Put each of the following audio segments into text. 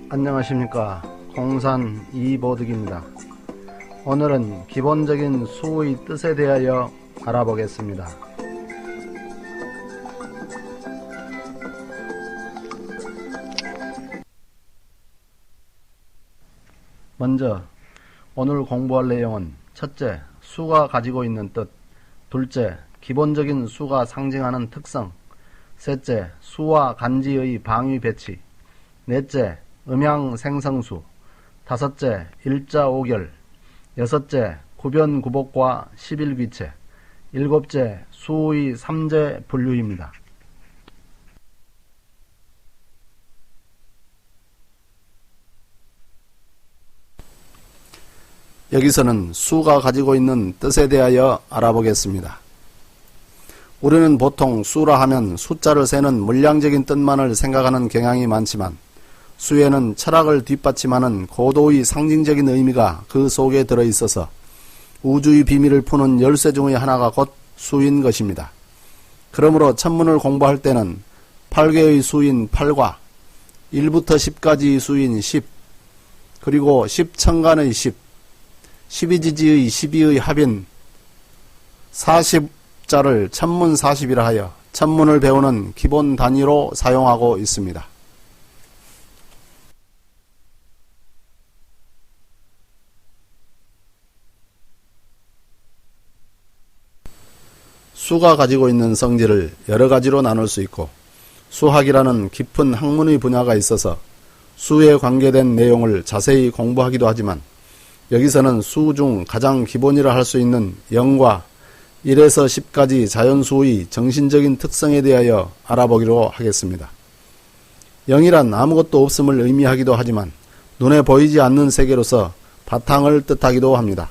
안녕하십니까, 공산 이보득입니다. 오늘은 기본적인 수의 뜻에 대하여 알아보겠습니다. 먼저 오늘 공부할 내용은 첫째, 수가 가지고 있는 뜻, 둘째, 기본적인 수가 상징하는 특성, 셋째, 수와 간지의 방위 배치, 넷째, 음양생성수, 다섯째, 일자오결, 여섯째, 구변구복과 십일귀체, 일곱째, 수의 삼재 분류입니다. 여기서는 수가 가지고 있는 뜻에 대하여 알아보겠습니다. 우리는 보통 수라 하면 숫자를 세는 물량적인 뜻만을 생각하는 경향이 많지만 수에는 철학을 뒷받침하는 고도의 상징적인 의미가 그 속에 들어있어서 우주의 비밀을 푸는 열쇠 중의 하나가 곧 수인 것입니다. 그러므로 천문을 공부할 때는 8개의 수인 8과 1부터 10까지의 수인 10, 그리고 10천간의 10, 12지지의 12의 합인 40자를 천문 40이라 하여 천문을 배우는 기본 단위로 사용하고 있습니다. 수가 가지고 있는 성질을 여러 가지로 나눌 수 있고 수학이라는 깊은 학문의 분야가 있어서 수에 관계된 내용을 자세히 공부하기도 하지만 여기서는 수 중 가장 기본이라 할 수 있는 0과 1에서 10까지 자연수의 정신적인 특성에 대하여 알아보기로 하겠습니다. 0이란 아무것도 없음을 의미하기도 하지만 눈에 보이지 않는 세계로서 바탕을 뜻하기도 합니다.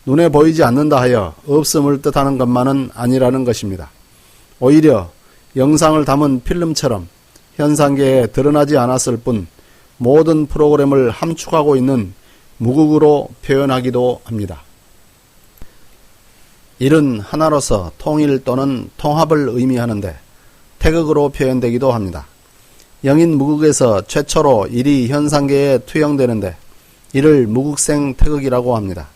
눈에 보이지 않는다 하여 없음을 뜻하는 것만은 아니라는 것입니다. 오히려 영상을 담은 필름처럼 현상계에 드러나지 않았을 뿐 모든 프로그램을 함축하고 있는 무극으로 표현하기도 합니다. 1은 하나로서 통일 또는 통합을 의미하는데 태극으로 표현되기도 합니다. 0인 무극에서 최초로 1이 현상계에 투영되는데 이를 무극생 태극이라고 합니다.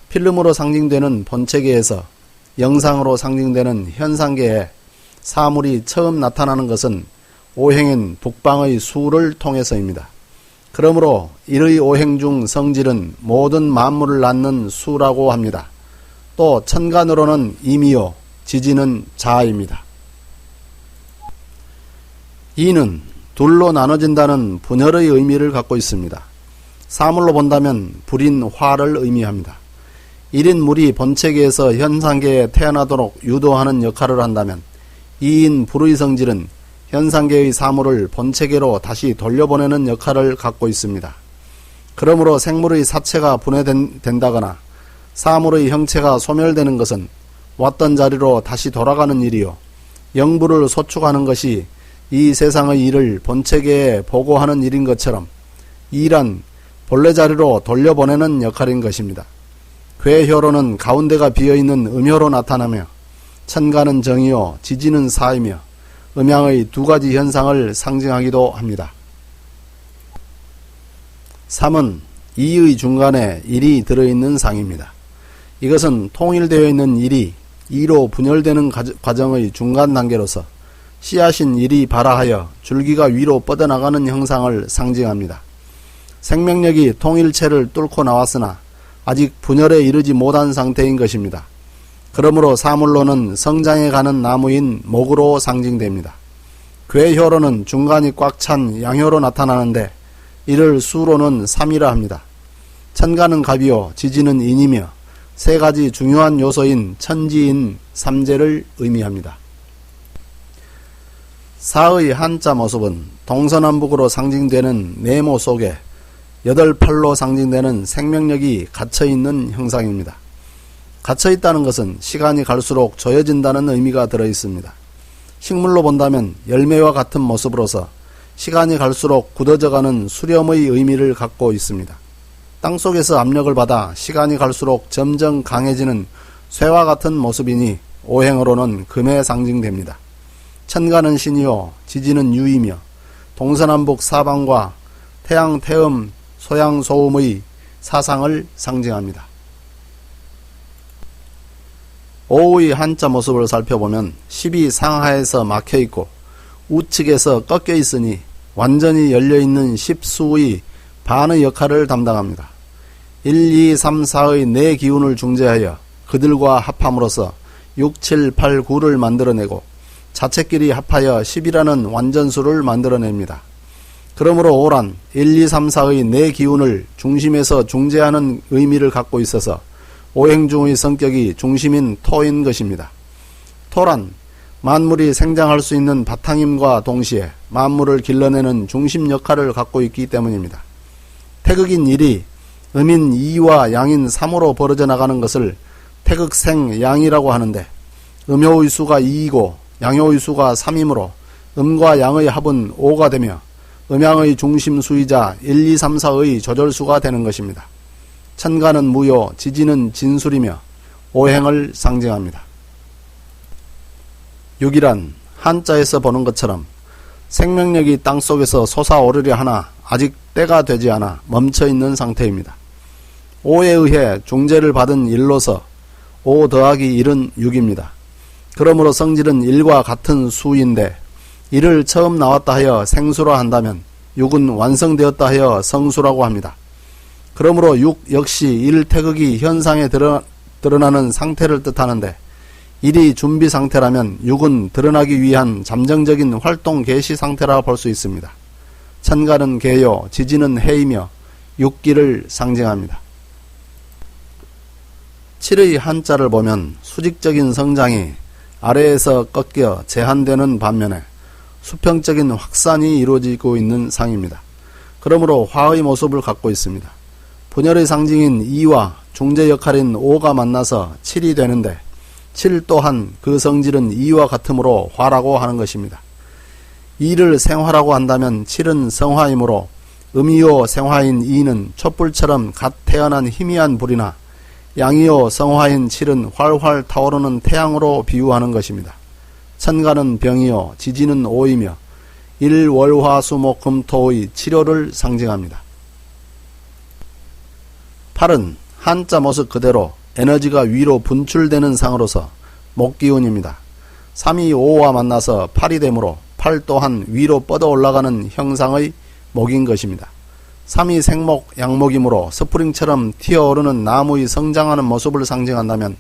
필름으로 상징되는 본체계에서 영상으로 상징되는 현상계에 사물이 처음 나타나는 것은 오행인 북방의 수를 통해서입니다. 그러므로 일의 오행 중 성질은 모든 만물을 낳는 수라고 합니다. 또 천간으로는 임이요, 지지는 자아입니다. 2는 둘로 나눠진다는 분열의 의미를 갖고 있습니다. 사물로 본다면 불인 화를 의미합니다. 1인 물이 본체계에서 현상계에 태어나도록 유도하는 역할을 한다면 2인 불의 성질은 현상계의 사물을 본체계로 다시 돌려보내는 역할을 갖고 있습니다. 그러므로 생물의 사체가 분해된다거나 사물의 형체가 소멸되는 것은 왔던 자리로 다시 돌아가는 일이요, 영부를 소축하는 것이 이 세상의 일을 본체계에 보고하는 일인 것처럼 이란 본래 자리로 돌려보내는 역할인 것입니다. 괴효로는 가운데가 비어있는 음효로 나타나며 천간은 정이요, 지지는 사이며 음양의 두 가지 현상을 상징하기도 합니다. 3은 2의 중간에 1이 들어있는 상입니다. 이것은 통일되어 있는 1이 2로 분열되는 과정의 중간 단계로서 씨앗인 1이 발화하여 줄기가 위로 뻗어나가는 형상을 상징합니다. 생명력이 통일체를 뚫고 나왔으나 아직 분열에 이르지 못한 상태인 것입니다. 그러므로 사물로는 성장해 가는 나무인 목으로 상징됩니다. 괴효로는 중간이 꽉 찬 양효로 나타나는데 이를 수로는 3이라 합니다. 천간은 갑이요, 지지는 인이며 세 가지 중요한 요소인 천지인 삼재를 의미합니다. 4의 한자 모습은 동서남북으로 상징되는 네모 속에 8팔로 상징되는 생명력이 갇혀있는 형상입니다. 갇혀있다는 것은 시간이 갈수록 조여진다는 의미가 들어있습니다. 식물로 본다면 열매와 같은 모습으로서 시간이 갈수록 굳어져가는 수렴의 의미를 갖고 있습니다. 땅속에서 압력을 받아 시간이 갈수록 점점 강해지는 쇠와 같은 모습이니 오행으로는 금에 상징됩니다. 천간은 신이요 지지는 유이며 동서남북 사방과 태양, 태음, 소양, 소음의 사상을 상징합니다. 오의 한자 모습을 살펴보면 10이 상하에서 막혀있고 우측에서 꺾여 있으니 완전히 열려있는 10수의 반의 역할을 담당합니다. 1, 2, 3, 4의 네 기운을 중재하여 그들과 합함으로써 6, 7, 8, 9를 만들어내고 자체끼리 합하여 10이라는 완전수를 만들어냅니다. 그러므로 5란 1, 2, 3, 4의 네 기운을 중심에서 중재하는 의미를 갖고 있어서 오행중의 성격이 중심인 토인 것입니다. 토란 만물이 생장할 수 있는 바탕임과 동시에 만물을 길러내는 중심 역할을 갖고 있기 때문입니다. 태극인 1이 음인 2와 양인 3으로 벌어져 나가는 것을 태극생양이라고 하는데 음효의 수가 2이고 양효의 수가 3이므로 음과 양의 합은 5가 되며 음양의 중심수이자 1, 2, 3, 4의 조절수가 되는 것입니다. 천간은 무효, 지지는 진술이며 오행을 상징합니다. 6이란 한자에서 보는 것처럼 생명력이 땅속에서 솟아오르려 하나 아직 때가 되지 않아 멈춰있는 상태입니다. 5에 의해 중재를 받은 1로서 5 더하기 1은 6입니다. 그러므로 성질은 1과 같은 수인데 1을 처음 나왔다 하여 생수라 한다면 6은 완성되었다 하여 성수라고 합니다. 그러므로 6 역시 1태극이 현상에 드러나는 상태를 뜻하는데 1이 준비 상태라면 6은 드러나기 위한 잠정적인 활동 개시 상태라 볼 수 있습니다. 천간은 개요, 지지는 해이며 6기를 상징합니다. 7의 한자를 보면 수직적인 성장이 아래에서 꺾여 제한되는 반면에 수평적인 확산이 이루어지고 있는 상입니다. 그러므로 화의 모습을 갖고 있습니다. 분열의 상징인 2와 중재 역할인 5가 만나서 7이 되는데 7 또한 그 성질은 2와 같으므로 화라고 하는 것입니다. 2를 생화라고 한다면 7은 성화이므로 음이요 생화인 2는 촛불처럼 갓 태어난 희미한 불이나 양이요 성화인 7은 활활 타오르는 태양으로 비유하는 것입니다. 천간은 병이요 지지는 오이며 일월화수목금토의 치료를 상징합니다. 8은 한자 모습 그대로 에너지가 위로 분출되는 상으로서 목기운입니다. 3이 5와 만나서 8이 되므로 8 또한 위로 뻗어 올라가는 형상의 목인 것입니다. 3이 생목 양목이므로 스프링처럼 튀어오르는 나무의 성장하는 모습을 상징한다면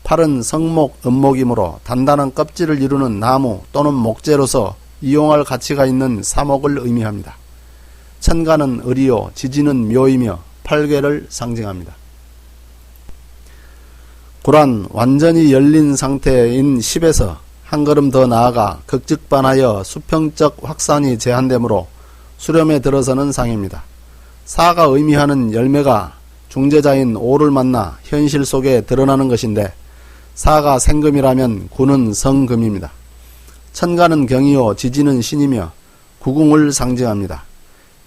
8은 성목 음목이므로 단단한 껍질을 이루는 나무 또는 목재로서 이용할 가치가 있는 사목을 의미합니다. 천간은 을이요 지지는 묘이며 팔괘를 상징합니다. 9란 완전히 열린 상태인 10에서 한 걸음 더 나아가 극직반하여 수평적 확산이 제한되므로 수렴에 들어서는 상입니다. 4가 의미하는 열매가 중재자인 5를 만나 현실 속에 드러나는 것인데 4가 생금이라면 9는 성금입니다. 천간은 경이요 지지는 신이며 구궁을 상징합니다.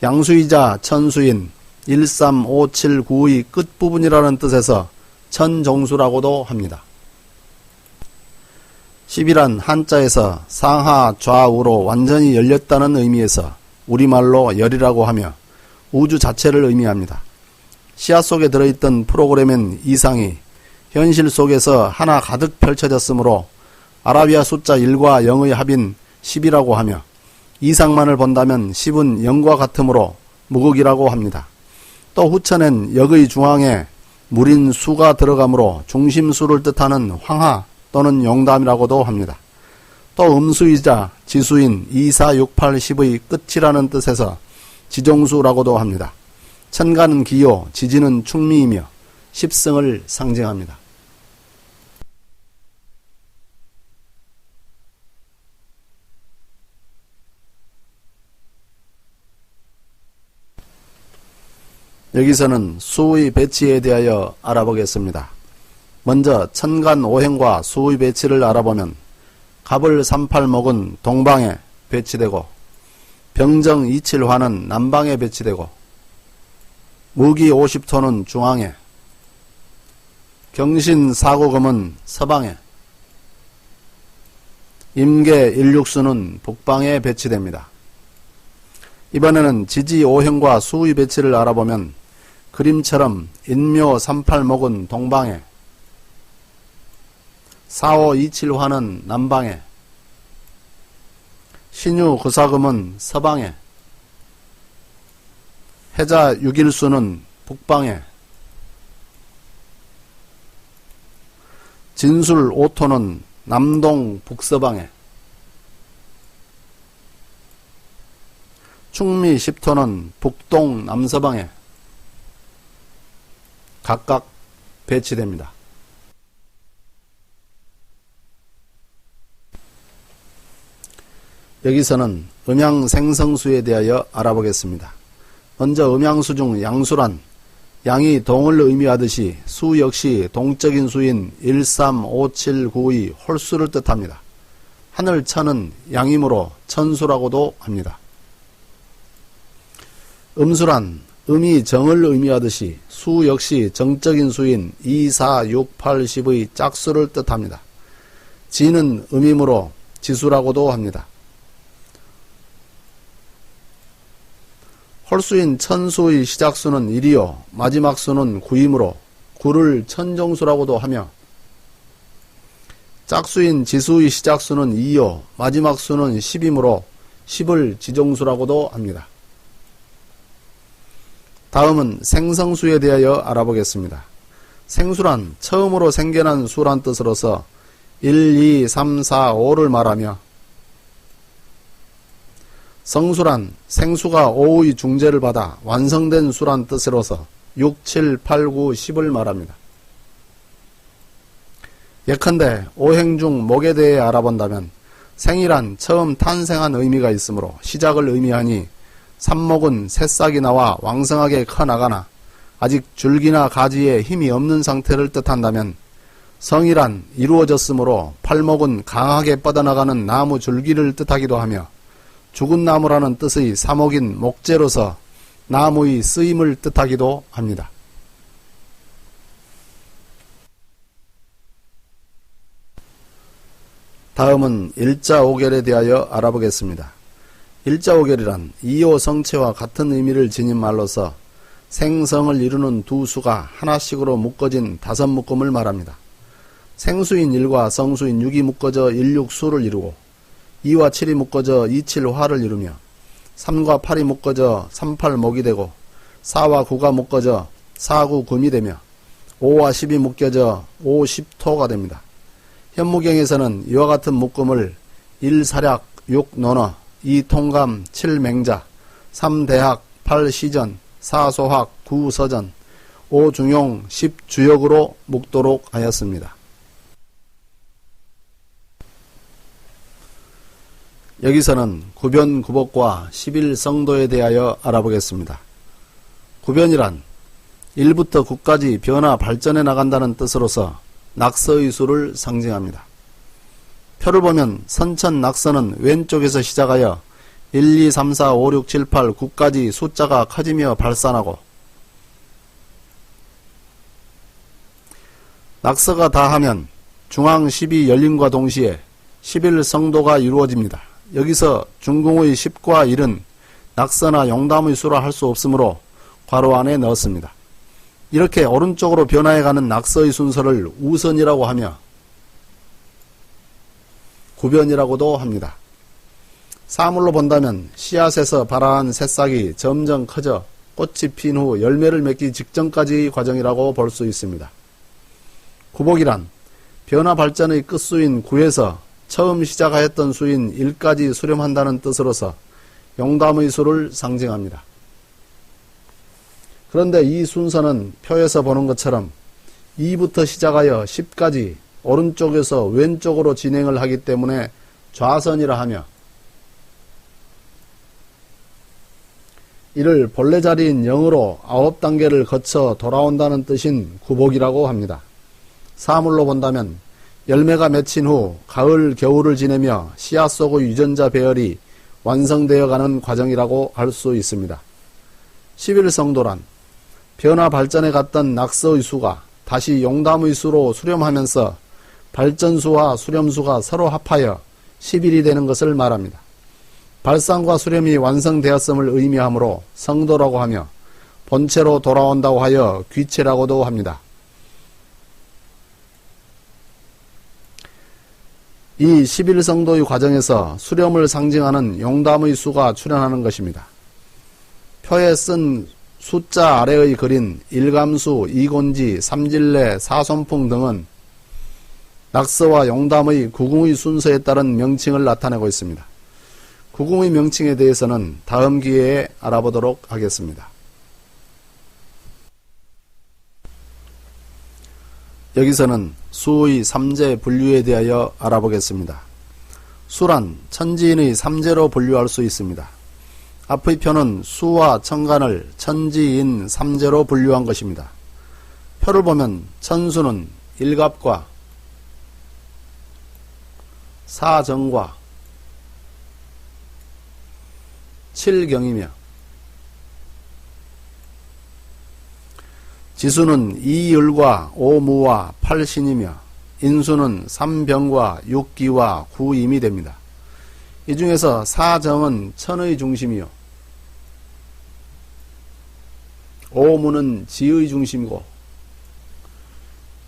양수이자 천수인 1, 3, 5, 7, 9의 끝부분이라는 뜻에서 천종수라고도 합니다. 10이란 한자에서 상하 좌우로 완전히 열렸다는 의미에서 우리말로 열이라고 하며 우주 자체를 의미합니다. 씨앗 속에 들어있던 프로그램인 이상이 현실 속에서 하나 가득 펼쳐졌으므로 아라비아 숫자 1과 0의 합인 10이라고 하며 이상만을 본다면 10은 0과 같으므로 무극이라고 합니다. 또 후천엔 역의 중앙에 물인 수가 들어가므로 중심수를 뜻하는 황하 또는 용담이라고도 합니다. 또 음수이자 지수인 2, 4, 6, 8, 10의 끝이라는 뜻에서 지종수라고도 합니다. 천간은 기요, 지지는 충미이며 십승을 상징합니다. 여기서는 수의 배치에 대하여 알아보겠습니다. 먼저 천간 오행과 수의 배치를 알아보면 갑을 38목은 동방에 배치되고 병정 27화는 남방에 배치되고 무기 50토는 중앙에 경신 4고금은 서방에 임계 16수는 북방에 배치됩니다. 이번에는 지지 오행과 수의 배치를 알아보면 그림처럼 인묘 38목은 동방에, 4527화는 남방에, 신유 구사금은 서방에, 해자 6일수는 북방에, 진술 5토는 남동 북서방에, 충미 10토는 북동 남서방에 각각 배치됩니다. 여기서는 음양생성수에 대하여 알아보겠습니다. 먼저 음양수 중 양수란 양이 동을 의미하듯이 수 역시 동적인 수인 1, 3, 5, 7, 9의 홀수를 뜻합니다. 하늘 천은 양이므로 천수라고도 합니다. 음수란 음이 정을 의미하듯이 수 역시 정적인 수인 2, 4, 6, 8, 10의 짝수를 뜻합니다. 지는 음이므로 지수라고도 합니다. 홀수인 천수의 시작수는 1이요 마지막 수는 9이므로 9를 천정수라고도 하며, 짝수인 지수의 시작수는 2요 마지막 수는 10이므로 10을 지정수라고도 합니다. 다음은 생성수에 대하여 알아보겠습니다. 생수란 처음으로 생겨난 수란 뜻으로서 1, 2, 3, 4, 5를 말하며, 성수란 생수가 5의 중재를 받아 완성된 수란 뜻으로서 6, 7, 8, 9, 10을 말합니다. 예컨대 오행 중 목에 대해 알아본다면 생이란 처음 탄생한 의미가 있으므로 시작을 의미하니 삽목은 새싹이 나와 왕성하게 커나가나 아직 줄기나 가지에 힘이 없는 상태를 뜻한다면, 성이란 이루어졌으므로 팔목은 강하게 뻗어나가는 나무 줄기를 뜻하기도 하며, 죽은 나무라는 뜻의 사목인 목재로서 나무의 쓰임을 뜻하기도 합니다. 다음은 일자오결에 대하여 알아보겠습니다. 일자오결이란 이오성체와 같은 의미를 지닌 말로서 생성을 이루는 두 수가 하나씩으로 묶어진 5묶음을 말합니다. 생수인 1과 성수인 6이 묶어져 16수를 이루고, 2와 7이 묶어져 27화를 이루며, 3과 8이 묶어져 38목이 되고, 4와 9가 묶어져 49금이 되며, 5와 10이 묶여져 50토가 됩니다. 현무경에서는 이와 같은 묶음을 1사략, 6논어, 2통감, 7맹자, 3대학, 8시전, 4소학, 9서전, 5중용, 10주역으로 묶도록 하였습니다. 여기서는 구변, 구복과 11성도에 대하여 알아보겠습니다. 구변이란 1부터 9까지 변화 발전해 나간다는 뜻으로서 낙서의 수를 상징합니다. 표를 보면 선천 낙서는 왼쪽에서 시작하여 1, 2, 3, 4, 5, 6, 7, 8, 9까지 숫자가 커지며 발산하고, 낙서가 다하면 중앙 10이 열림과 동시에 11성도가 이루어집니다. 여기서 중궁의 10과 1은 낙서나 용담의 수라 할 수 없으므로 괄호 안에 넣었습니다. 이렇게 오른쪽으로 변화해가는 낙서의 순서를 우선이라고 하며 구변이라고도 합니다. 사물로 본다면 씨앗에서 발아한 새싹이 점점 커져 꽃이 핀 후 열매를 맺기 직전까지의 과정이라고 볼 수 있습니다. 구복이란 변화 발전의 끝수인 9에서 처음 시작하였던 수인 1까지 수렴한다는 뜻으로서 용담의 수를 상징합니다. 그런데 이 순서는 표에서 보는 것처럼 2부터 시작하여 10까지 오른쪽에서 왼쪽으로 진행을 하기 때문에 좌선이라 하며, 이를 본래 자리인 0으로 9단계를 거쳐 돌아온다는 뜻인 구복이라고 합니다. 사물로 본다면 열매가 맺힌 후 가을, 겨울을 지내며 씨앗 속의 유전자 배열이 완성되어 가는 과정이라고 할 수 있습니다. 11성도란 변화 발전해 갔던 낙서의 수가 다시 용담의 수로 수렴하면서 발전수와 수렴수가 서로 합하여 11이 되는 것을 말합니다. 발상과 수렴이 완성되었음을 의미하므로 성도라고 하며 본체로 돌아온다고 하여 귀체라고도 합니다. 이 11성도의 과정에서 수렴을 상징하는 용담의 수가 출현하는 것입니다. 표에 쓴 숫자 아래의 그린 일감수, 이곤지, 삼질레, 사손풍 등은 낙서와 용담의 구궁의 순서에 따른 명칭을 나타내고 있습니다. 구궁의 명칭에 대해서는 다음 기회에 알아보도록 하겠습니다. 여기서는 수의 삼재 분류에 대하여 알아보겠습니다. 수란 천지인의 삼재로 분류할 수 있습니다. 앞의 표는 수와 천간을 천지인 삼재로 분류한 것입니다. 표를 보면 천수는 일갑과 사정과 칠경이며 지수는 이을과 오무와 팔신이며 인수는 삼병과 육기와 구임이 됩니다. 이 중에서 사정은 천의 중심이요 오무는 지의 중심이고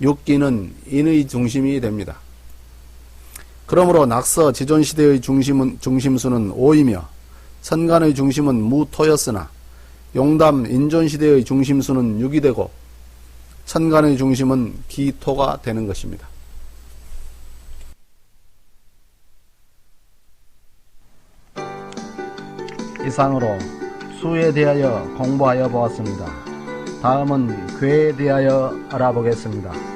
육기는 인의 중심이 됩니다. 그러므로 낙서 지존시대의 중심수는 오이며 천간의 중심은 무토였으나 용담 인존시대의 중심수는 육이 되고 천간의 중심은 기토가 되는 것입니다. 이상으로 수에 대하여 공부하여 보았습니다. 다음은 괴에 대하여 알아보겠습니다.